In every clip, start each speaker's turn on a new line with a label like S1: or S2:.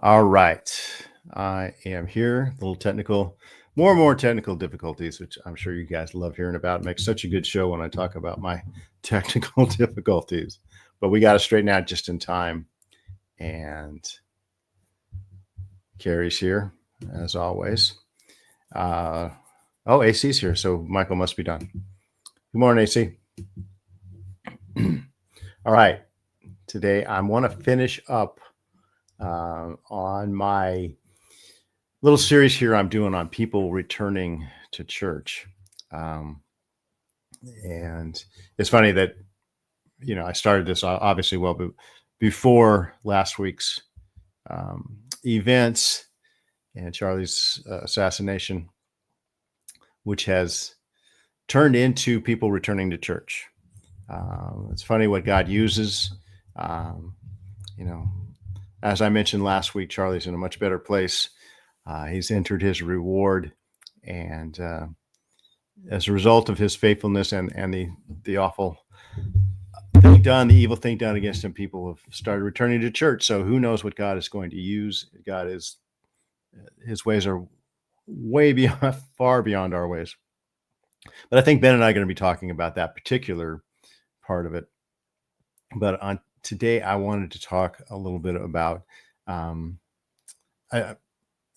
S1: All right. I am here. A little technical, more and more technical difficulties, which I'm sure you guys love hearing about. It makes such a good show when I talk about my technical difficulties. But we got to straighten out just in time. And Carrie's here, as always. AC's here. So Michael must be done. Good morning, AC. All right. Today, I want to finish up on my little series here I'm doing on people returning to church. And it's funny that, I started this obviously before last week's events and Charlie's assassination, which has turned into people returning to church. It's funny what God uses. As I mentioned last week, Charlie's in a much better place. He's entered his reward, and as a result of his faithfulness and the awful thing done, the evil thing done against him, people have started returning to church. So who knows what God is going to use? His ways are way beyond, far beyond our ways. But I think Ben and I are going to be talking about that particular part of it. But today, I wanted to talk a little bit about. I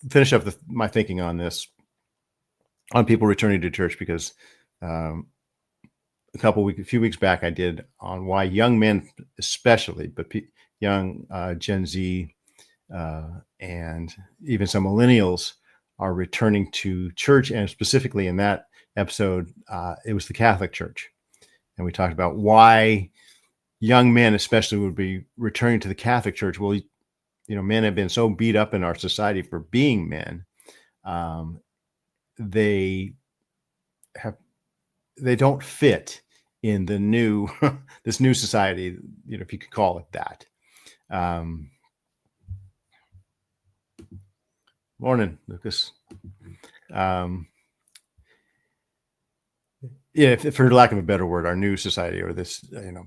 S1: finish up my thinking on this, on people returning to church, because a few weeks back I did on why young men, especially, but young Gen Z and even some millennials are returning to church, and specifically in that episode, it was the Catholic Church, and we talked about why young men, especially, would be returning to the Catholic Church. Well, men have been so beat up in our society for being men. They don't fit in the new this new society, if you could call it that. Morning, Lucas. For lack of a better word, our new society, or this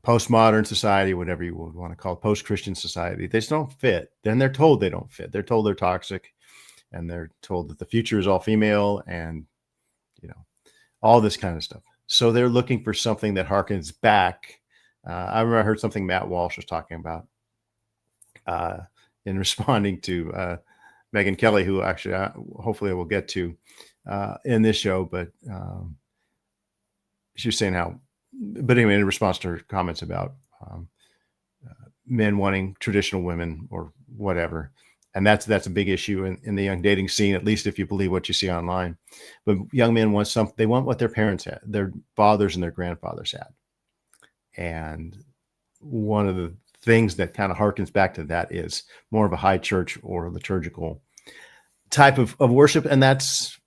S1: postmodern society, whatever you would want to call it, post-Christian society, they just don't fit. Then they're told they don't fit. They're told they're toxic, and they're told that the future is all female, and all this kind of stuff. So they're looking for something that harkens back. I remember I heard something Matt Walsh was talking about in responding to Megyn Kelly, who actually hopefully I will get to in this show, but she was saying but anyway, in response to her comments about men wanting traditional women or whatever. And that's a big issue in the young dating scene, at least if you believe what you see online. But young men they want what their parents had, their fathers and their grandfathers had. And one of the things that kind of harkens back to that is more of a high church or liturgical type of worship. And that's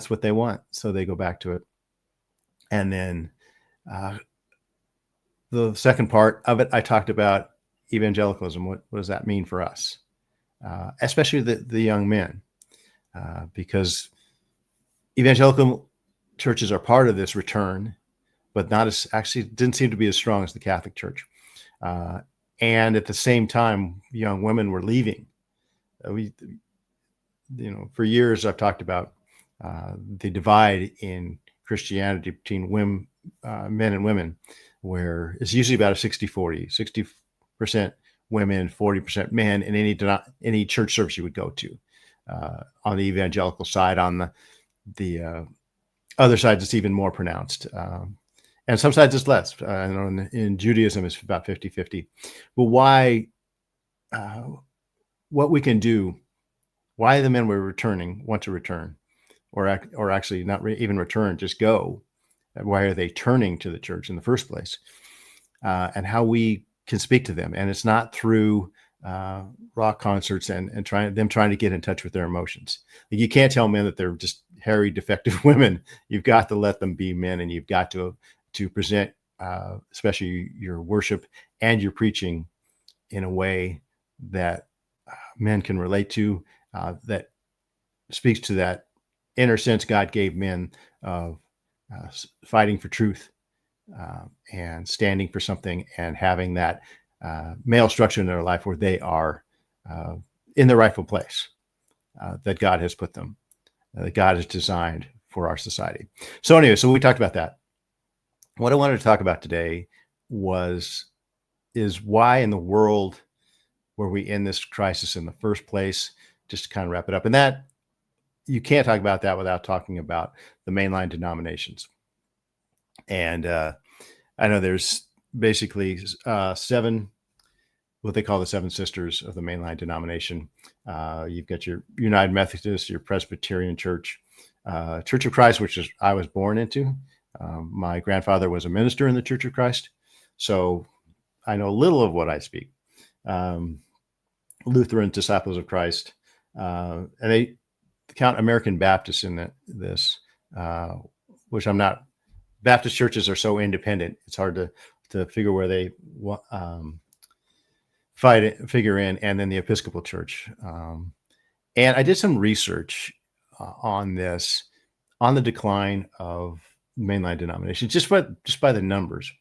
S1: what they want. So they go back to it. And then the second part of it, I talked about evangelicalism. What does that mean for us? Especially the young men, because evangelical churches are part of this return, but didn't seem to be as strong as the Catholic Church. And at the same time, young women were leaving. For years I've talked about the divide in Christianity between men and women, where it's usually about a 60-40, 60% women, 40% men in any church service you would go to. On the evangelical side, on the other sides, it's even more pronounced. And some sides it's less. In Judaism, it's about 50-50. But why? What we can do? Why the men want to return, or actually not even return, just go? Why are they turning to the church in the first place? And how we can speak to them, and it's not through rock concerts and trying to get in touch with their emotions. Like, you can't tell men that they're just hairy, defective women. You've got to let them be men, and you've got to present, especially your worship and your preaching, in a way that men can relate to, that speaks to that inner sense God gave men of fighting for truth. And standing for something, and having that male structure in their life where they are in the rightful place that God has put them, that God has designed for our society. So anyway, so we talked about that. What I wanted to talk about today is why in the world were we in this crisis in the first place, just to kind of wrap it up. And that you can't talk about that without talking about the mainline denominations. And I know there's basically seven, what they call the seven sisters of the mainline denomination. You've got your United Methodist, your Presbyterian Church, Church of Christ, which is I was born into. My grandfather was a minister in the Church of Christ, so I know little of what I speak. Lutheran Disciples of Christ, and they count American Baptists in this, which I'm not. Baptist churches are so independent; it's hard to figure where they figure in, and then the Episcopal Church. And I did some research on this, on the decline of mainline denominations, just by the numbers.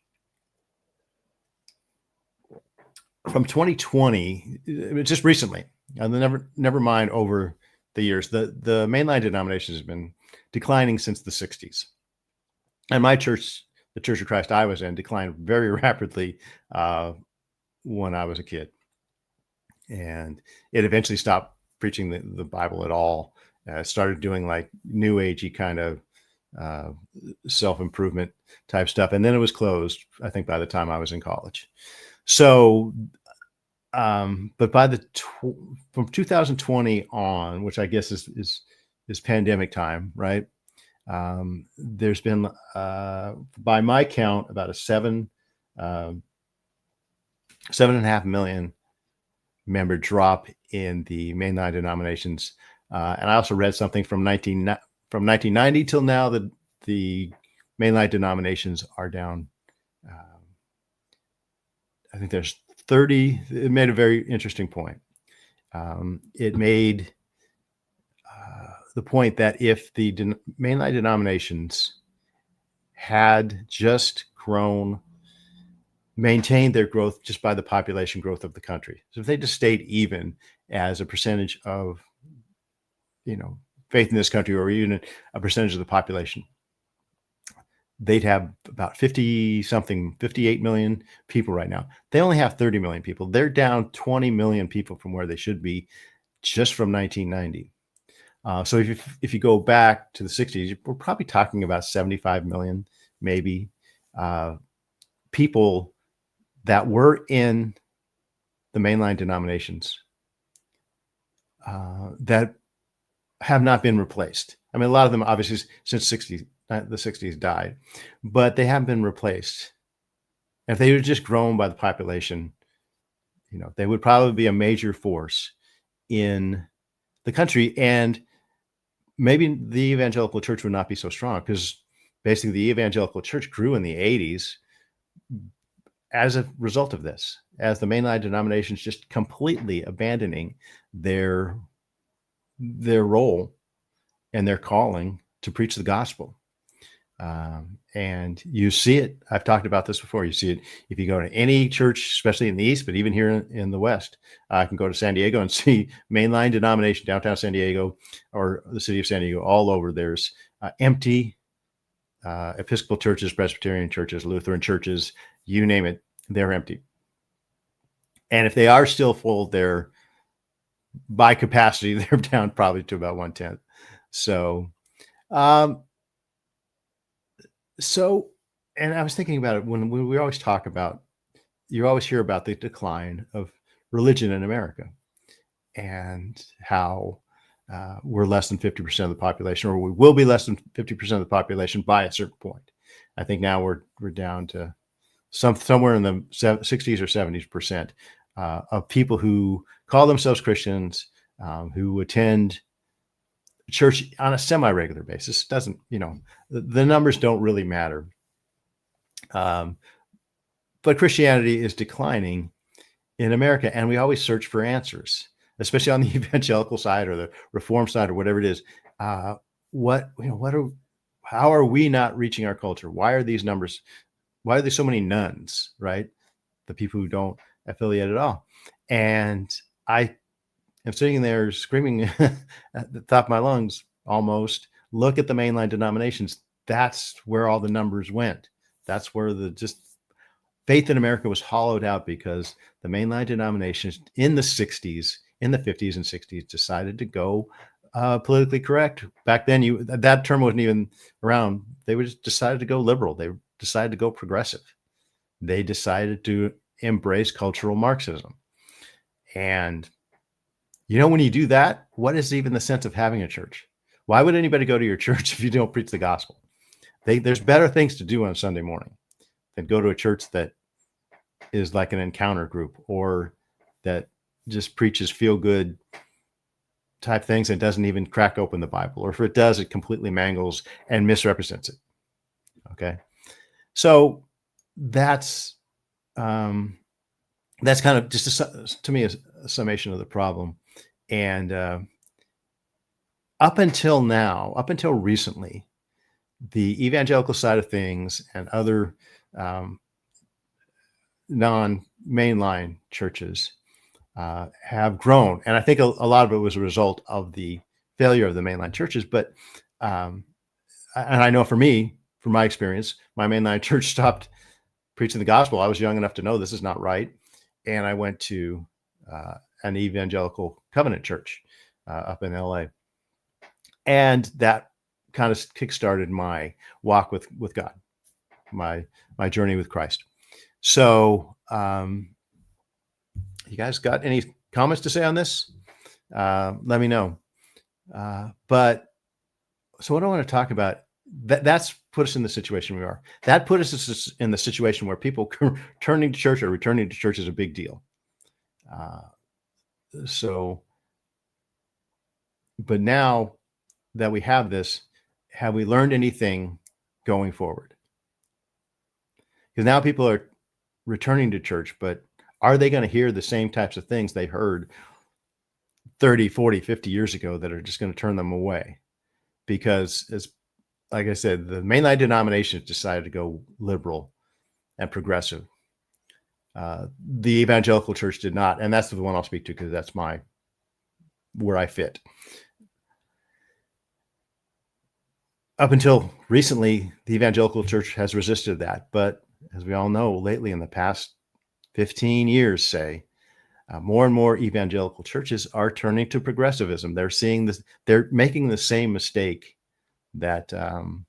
S1: From 2020, just recently, never mind over the years, the mainline denominations have been declining since the 60s. And my church, the Church of Christ I was in, declined very rapidly when I was a kid. And it eventually stopped preaching the Bible at all. Started doing like new agey kind of self-improvement type stuff. And then it was closed, I think, by the time I was in college. So, but from 2020 on, which I guess is pandemic time, right? There's been, by my count, about a 7.5 million member drop in the mainline denominations. And I also read something from 1990 till now that the mainline denominations are down. I think there's 30. It made a very interesting point. It made the point that if the mainline denominations had just maintained their growth just by the population growth of the country, so if they just stayed even as a percentage of, faith in this country, or even a percentage of the population, they'd have about 58 million people right now. They only have 30 million people. They're down 20 million people from where they should be just from 1990. So if you go back to the 60s, we're probably talking about 75 million, maybe, people that were in the mainline denominations that have not been replaced. I mean, a lot of them, obviously, since the 60s died, but they haven't been replaced. And if they were just grown by the population, they would probably be a major force in the country. And maybe the evangelical church would not be so strong, because basically the evangelical church grew in the 80s as a result of this, as the mainline denominations just completely abandoning their role and their calling to preach the gospel. And you see it. I've talked about this before. You see it if you go to any church, especially in the East, but even here in the West. I can go to San Diego and see mainline denomination, downtown San Diego, or the city of San Diego, all over. There's empty Episcopal churches, Presbyterian churches, Lutheran churches, you name it, they're empty. And if they are still full, they're, by capacity, they're down probably to about 1/10. So, and I was thinking about it when we always talk about, you always hear about the decline of religion in America, and how we're less than 50% of the population, or we will be less than 50% of the population by a certain point. I think now we're down to somewhere in the 60s or 70% of people who call themselves Christians, who attend church on a semi-regular basis. Doesn't, the numbers don't really matter. But Christianity is declining in America, and we always search for answers, especially on the evangelical side or the Reform side or whatever it is. How are we not reaching our culture? Why are these numbers? Why are there so many nuns, right? The people who don't affiliate at all. And I'm sitting there screaming at the top of my lungs, almost, look at the mainline denominations. That's where all the numbers went. That's where the just faith in America was hollowed out, because the mainline denominations in the 60s, in the 50s and 60s decided to go politically correct. Back then, that term wasn't even around. They just decided to go liberal. They decided to go progressive. They decided to embrace cultural Marxism. And when you do that, what is even the sense of having a church? Why would anybody go to your church if you don't preach the gospel? There's better things to do on Sunday morning than go to a church that is like an encounter group, or that just preaches feel good type things and doesn't even crack open the Bible. Or if it does, it completely mangles and misrepresents it. Okay. So that's kind of just to me a summation of the problem. And up until now, up until recently, the evangelical side of things and other non-mainline churches have grown. And I think a lot of it was a result of the failure of the mainline churches. But, and I know for me, from my experience, my mainline church stopped preaching the gospel. I was young enough to know this is not right. And I went to an evangelical covenant church up in LA. And that kind of kickstarted my walk with God, my journey with Christ. So, you guys got any comments to say on this? Let me know. But so what I want to talk about, that's put us in the situation we are. That put us in the situation where people turning to church or returning to church is a big deal. But now that we have this, have we learned anything going forward? Because now people are returning to church, but are they going to hear the same types of things they heard 30, 40, 50 years ago that are just going to turn them away? Because, like I said, the mainline denominations decided to go liberal and progressive. The evangelical church did not. And that's the one I'll speak to, because that's where I fit. Up until recently, the evangelical church has resisted that. But as we all know, lately, in the past 15 years, say, more and more evangelical churches are turning to progressivism. They're seeing this, they're making the same mistake that the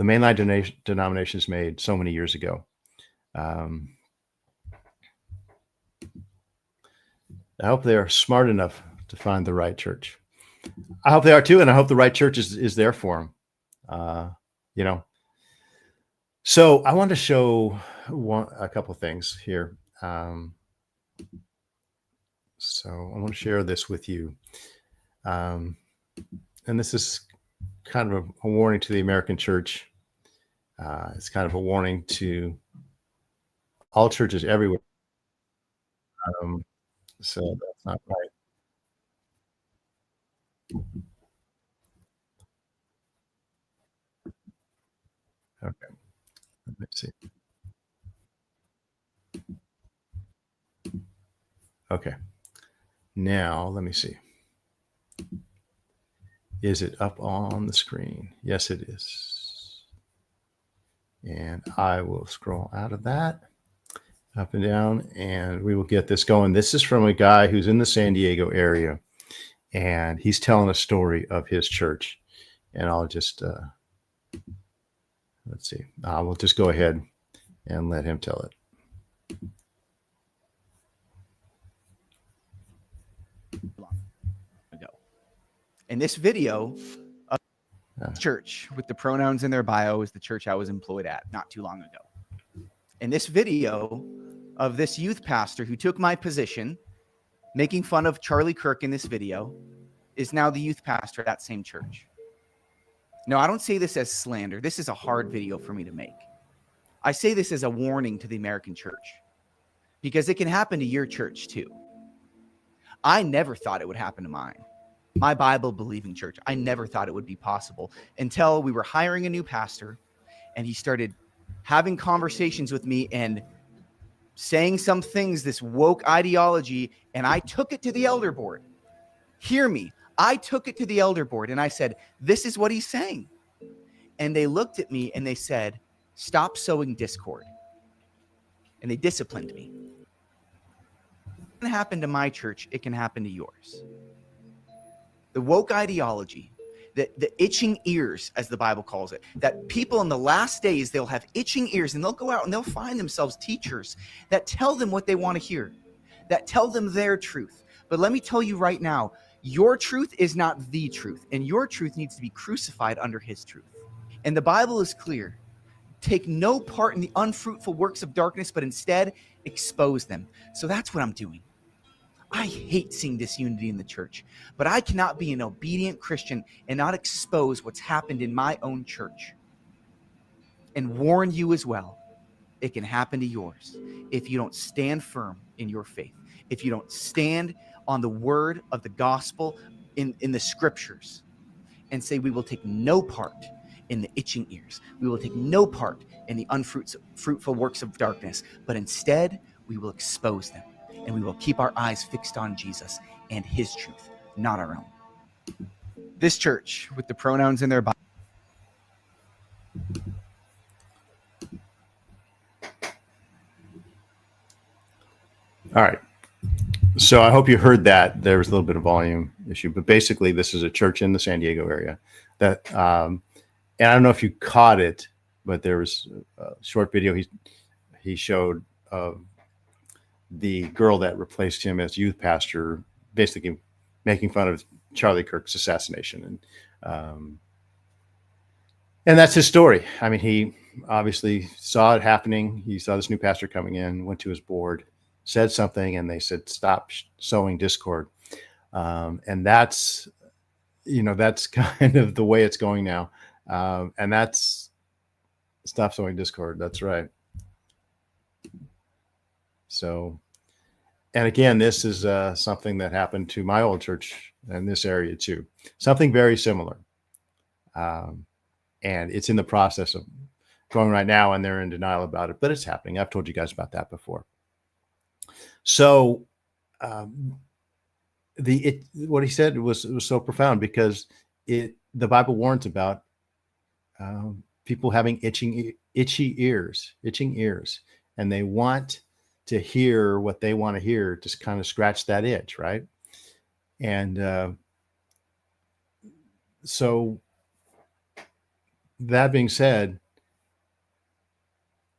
S1: mainline denominations made so many years ago. I hope they are smart enough to find the right church. I hope they are too, and I hope the right church is there for them. So I want to show a couple of things here. So I want to share this with you. And this is kind of a warning to the American church. It's kind of a warning to all churches everywhere. So that's not right. Okay, let me see. Okay, now let me see. Is it up on the screen? Yes, it is. And I will scroll out of that, up and down, and we will get this going. This is from a guy who's in the San Diego area, and he's telling a story of his church. And I'll just, let's see. We'll just go ahead and let him tell it.
S2: In this video of church with the pronouns in their bio is the church I was employed at not too long ago. In this video of this youth pastor who took my position, making fun of Charlie Kirk in this video, is now the youth pastor at that same church. No, I don't say this as slander. This is a hard video for me to make. I say this as a warning to the American church, because it can happen to your church too. I never thought it would happen to mine. My Bible-believing church. I never thought it would be possible until we were hiring a new pastor, and he started having conversations with me and saying some things, this woke ideology, and I took it to the elder board. Hear me. I took it to the elder board and I said, this is what he's saying. And they looked at me and they said, stop sowing discord. And they disciplined me. It can happen to my church. It can happen to yours. The woke ideology, the itching ears, as the Bible calls it, that people in the last days, they'll have itching ears and they'll go out and they'll find themselves teachers that tell them what they want to hear, that tell them their truth. But let me tell you right now, your truth is not the truth, and your truth needs to be crucified under his truth. And the Bible is clear. Take no part in the unfruitful works of darkness, but instead expose them. So that's what I'm doing. I hate seeing disunity in the church, but I cannot be an obedient Christian and not expose what's happened in my own church. And warn you as well, it can happen to yours if you don't stand firm in your faith, if you don't stand on the word of the gospel in the scriptures and say, we will take no part in the itching ears. We will take no part in the unfruitful works of darkness, but instead we will expose them. And we will keep our eyes fixed on Jesus and his truth, not our own. This church, with the pronouns in their Bible.
S1: All right. So I hope you heard that. There was a little bit of volume issue, but basically this is a church in the San Diego area that, and I don't know if you caught it, but there was a short video he showed of the girl that replaced him as youth pastor, basically making fun of Charlie Kirk's assassination. And that's his story. I mean, he obviously saw it happening. He saw this new pastor coming in, went to his board, said something, and they said, stop sowing discord. And that's, that's kind of the way it's going now. And that's stop sowing discord. That's right. So, and again, this is something that happened to my old church in this area too. Something very similar. And it's in the process of going right now, and they're in denial about it, but it's happening. I've told you guys about that before. So what he said was so profound because the Bible warns about people having itching ears, and they want to hear what they want to hear to kind of scratch that itch, right? And so that being said,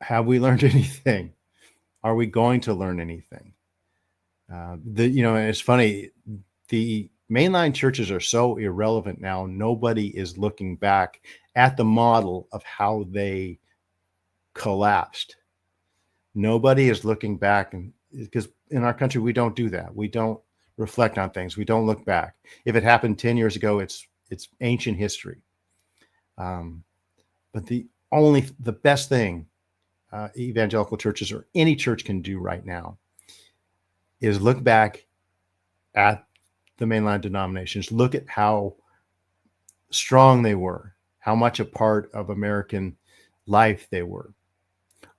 S1: have we learned anything? Are we going to learn anything? And it's funny, the mainline churches are so irrelevant now. Nobody is looking back at the model of how they collapsed. Nobody is looking back, and because in our country, we don't do that. We don't reflect on things. We don't look back. If it happened 10 years ago, it's ancient history. But the best thing evangelical churches or any church can do right now is look back at the mainline denominations, look at how strong they were, how much a part of American life they were.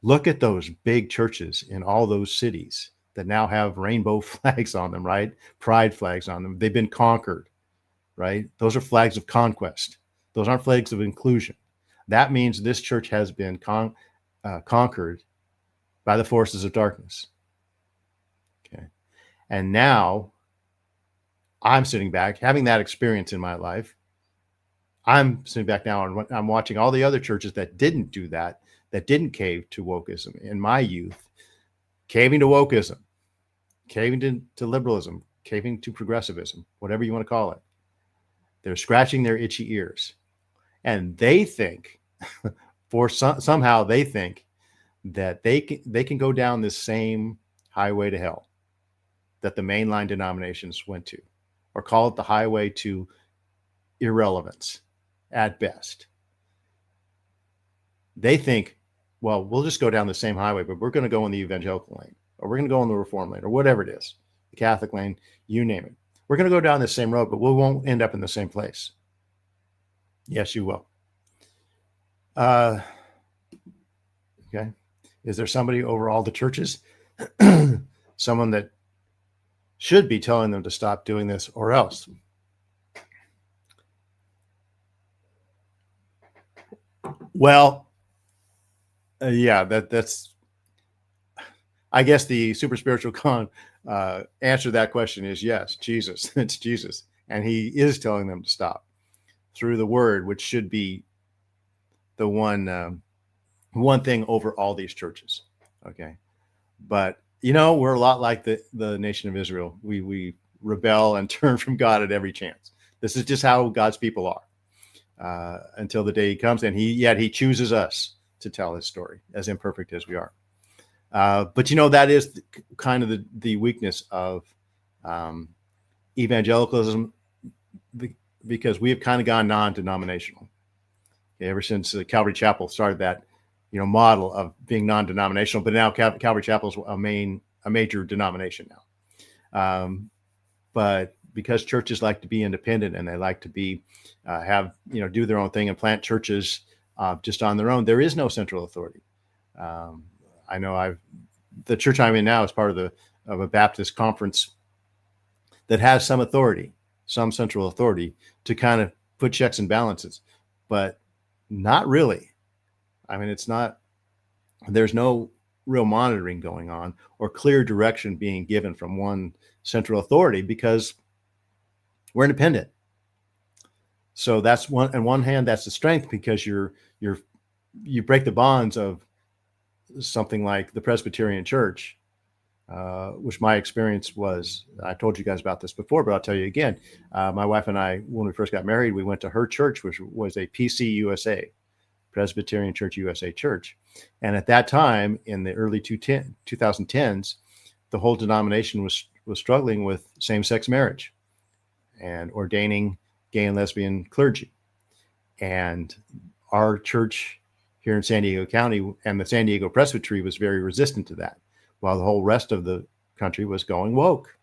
S1: Look at those big churches in all those cities that now have rainbow flags on them, right? Pride flags on them. They've been conquered, right? Those are flags of conquest. Those aren't flags of inclusion. That means this church has been conquered by the forces of darkness. Okay. And now I'm sitting back, having that experience in my life. I'm sitting back now and I'm watching all the other churches that didn't do that didn't cave to wokeism in my youth, caving to wokeism, caving to liberalism, caving to progressivism, whatever you want to call it. They're scratching their itchy ears. And they think, somehow they think that they can go down this same highway to hell that the mainline denominations went to, or call it the highway to irrelevance at best. They think, well, we'll just go down the same highway, but we're going to go in the evangelical lane, or we're going to go in the reform lane, or whatever it is, the Catholic lane, you name it. We're going to go down the same road, but we won't end up in the same place. Yes, you will. Okay. Is there somebody over all the churches? Someone that should be telling them to stop doing this or else. Well, yeah, that's. I guess the super spiritual answer to that question is yes, Jesus. It's Jesus, and he is telling them to stop through the word, which should be the one thing over all these churches. Okay, but we're a lot like the nation of Israel. We rebel and turn from God at every chance. This is just how God's people are until the day he comes, and he chooses us to tell his story, as imperfect as we are. But that is kind of the weakness of evangelicalism, because we have kind of gone non-denominational. Okay, ever since Calvary Chapel started that model of being non-denominational, but now Calvary Chapel is a major denomination now. But because churches like to be independent and they like to be do their own thing and plant churches just on their own, there is no central authority. I know the church I'm in now is part of a Baptist conference that has some authority, some central authority to kind of put checks and balances, but not really. I mean, there's no real monitoring going on or clear direction being given from one central authority because we're independent. So that's on one hand, that's the strength, because you break the bonds of something like the Presbyterian Church, which my experience was, I told you guys about this before, but I'll tell you again. My wife and I, when we first got married, we went to her church, which was a PCUSA, Presbyterian Church USA church. And at that time, in the early 2010s, the whole denomination was struggling with same-sex marriage and ordaining gay and lesbian clergy. And our church here in San Diego County and the San Diego Presbytery was very resistant to that, while the whole rest of the country was going woke.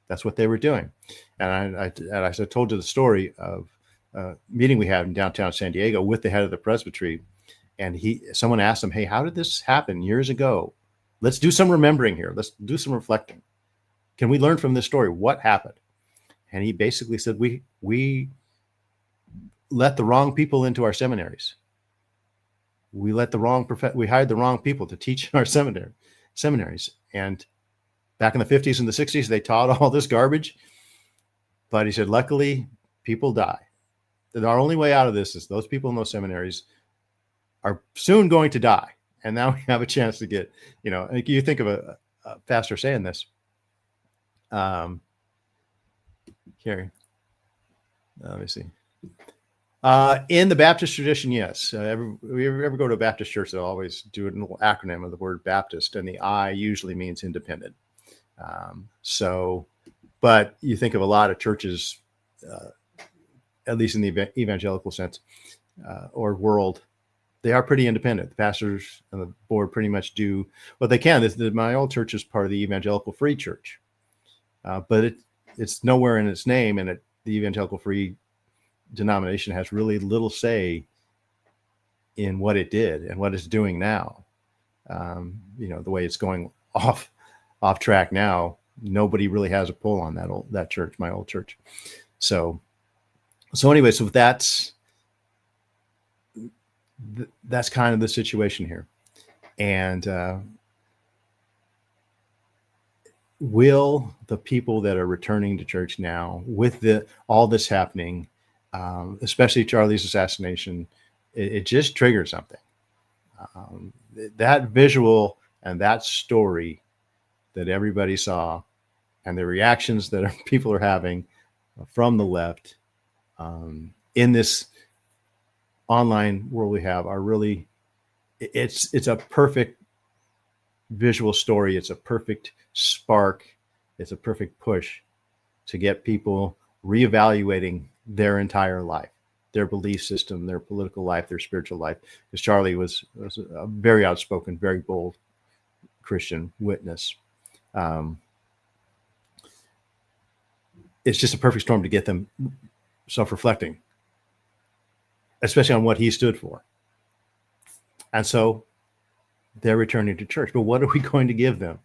S1: That's what they were doing. And I told you the story of a meeting we had in downtown San Diego with the head of the Presbytery. And someone asked him, "Hey, how did this happen years ago? Let's do some remembering here. Let's do some reflecting. Can we learn from this story? What happened?" And he basically said, we let the wrong people into our seminaries. We hired the wrong people to teach in our seminaries. And back in the 50s and the 60s, they taught all this garbage. But he said, luckily, people die. And our only way out of this is those people in those seminaries are soon going to die. And now we have a chance to get, you think of a pastor saying this. Here, let me see. In the Baptist tradition, yes. We ever go to a Baptist church, they'll always do a little acronym of the word Baptist, and the I usually means independent. But you think of a lot of churches, at least in the evangelical sense or world, they are pretty independent. The pastors and the board pretty much do what they can. My old church is part of the Evangelical Free Church, but it's nowhere in its name, and the Evangelical Free denomination has really little say in what it did and what it's doing now. The way it's going off track now, nobody really has a pull on that church, my old church. So anyway, so that's kind of the situation here. And will the people that are returning to church now, with all this happening, especially Charlie's assassination, it just triggers something. That visual and that story that everybody saw, and the reactions that people are having from the left in this online world we have are really, it's a perfect visual story. It's a perfect spark. It's a perfect push to get people reevaluating their entire life, their belief system, their political life, their spiritual life. Because Charlie was a very outspoken, very bold Christian witness. It's just a perfect storm to get them self-reflecting, especially on what he stood for. And so they're returning to church. But what are we going to give them?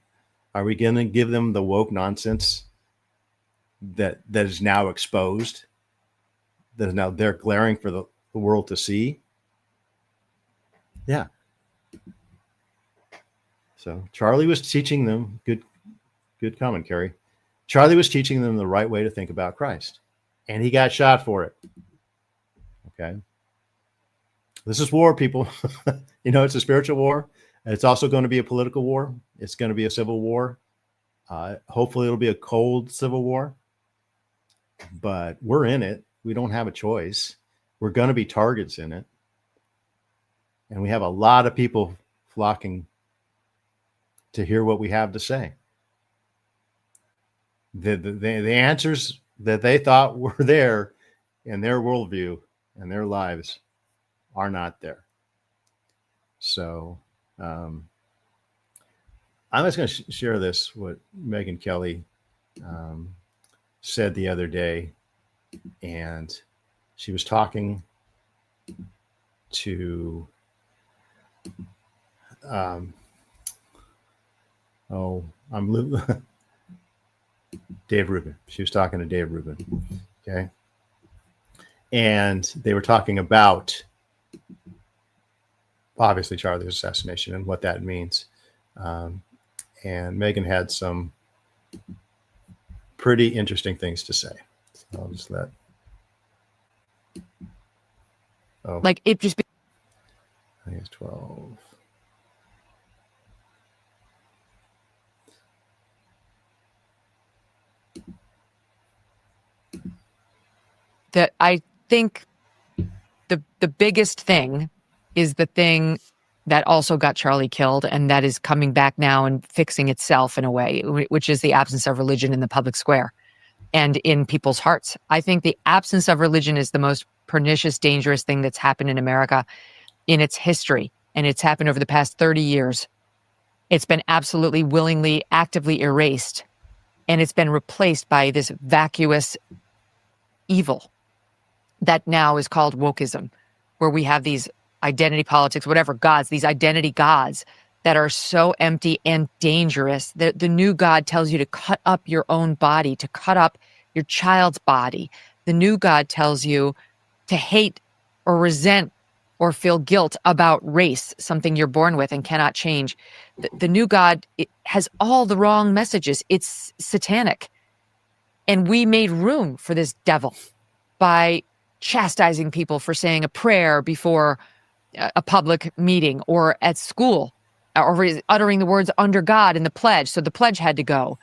S1: Are we going to give them the woke nonsense that is now exposed, that is now there glaring for the world to see. Yeah. So Charlie was teaching them good comment, Carrie. Charlie was teaching them the right way to think about Christ, and he got shot for it. Okay. This is war, people. It's a spiritual war. It's also going to be a political war. It's going to be a civil war. Hopefully it'll be a cold civil war, but we're in it. We don't have a choice. We're going to be targets in it. And we have a lot of people flocking to hear what we have to say. The answers that they thought were there in their worldview and their lives are not there. So I'm just going to share this, what Megyn Kelly said the other day. And she was talking to Dave Rubin. She was talking to Dave Rubin. Okay. And they were talking about obviously Charlie's assassination and what that means. And Megyn had some pretty interesting things to say. So I'll just let. Oh,
S3: like it just.
S1: I think it's 12.
S3: That I think the biggest thing is the thing that also got Charlie killed, and that is coming back now and fixing itself in a way, which is the absence of religion in the public square and in people's hearts. I think the absence of religion is the most pernicious, dangerous thing that's happened in America in its history, and it's happened over the past 30 years. It's been absolutely willingly, actively erased, and it's been replaced by this vacuous evil that now is called wokeism, where we have these identity politics, whatever gods, these identity gods that are so empty and dangerous. The new God tells you to cut up your own body, to cut up your child's body. The new God tells you to hate or resent or feel guilt about race, something you're born with and cannot change. The new God has all the wrong messages. It's satanic. And we made room for this devil by chastising people for saying a prayer before a public meeting or at school, or uttering the words under God in the pledge. So the pledge had to go,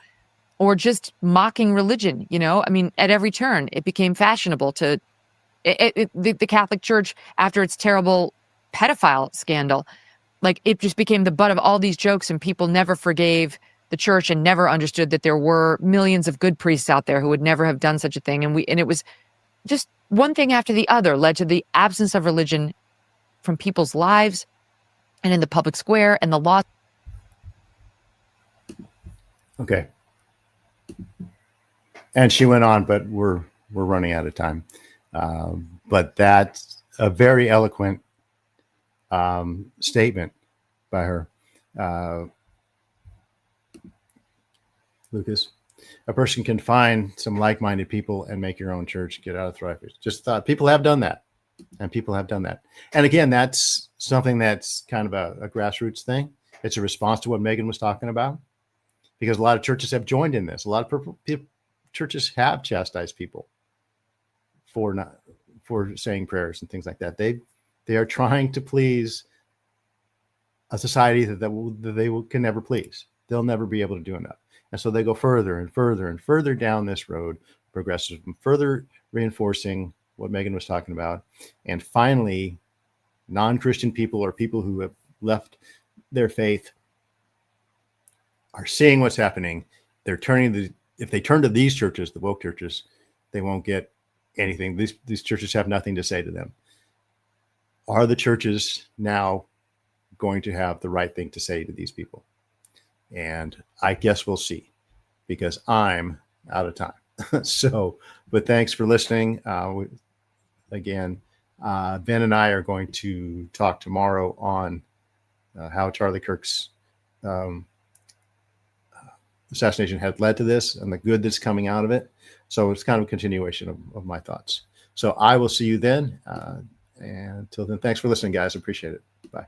S3: or just mocking religion. I mean, at every turn, it became fashionable to the Catholic Church after its terrible pedophile scandal. Like, it just became the butt of all these jokes, and people never forgave the church and never understood that there were millions of good priests out there who would never have done such a thing. And it was just one thing after the other led to the absence of religion from people's lives and in the public square and the law.
S1: Okay. And she went on, but we're running out of time. But that's a very eloquent statement by her. Lucas, a person can find some like-minded people and make your own church, get out of thrivers. Just thought people have done that. And people have done that. And again, that's something that's kind of a grassroots thing. It's a response to what Megyn was talking about, because a lot of churches have joined in this. A lot of churches have chastised people for saying prayers and things like that. They are trying to please a society that they can never please. They'll never be able to do enough. And so they go further and further and further down this road, progressivism, further reinforcing what Megyn was talking about. And finally, non-Christian people or people who have left their faith are seeing what's happening. They're if they turn to these churches, the woke churches, they won't get anything. These churches have nothing to say to them. Are the churches now going to have the right thing to say to these people? And I guess we'll see, because I'm out of time. So, but thanks for listening. Again, Ben and I are going to talk tomorrow on how Charlie Kirk's assassination had led to this and the good that's coming out of it. So it's kind of a continuation of my thoughts. So I will see you then. And until then, thanks for listening, guys. Appreciate it. Bye.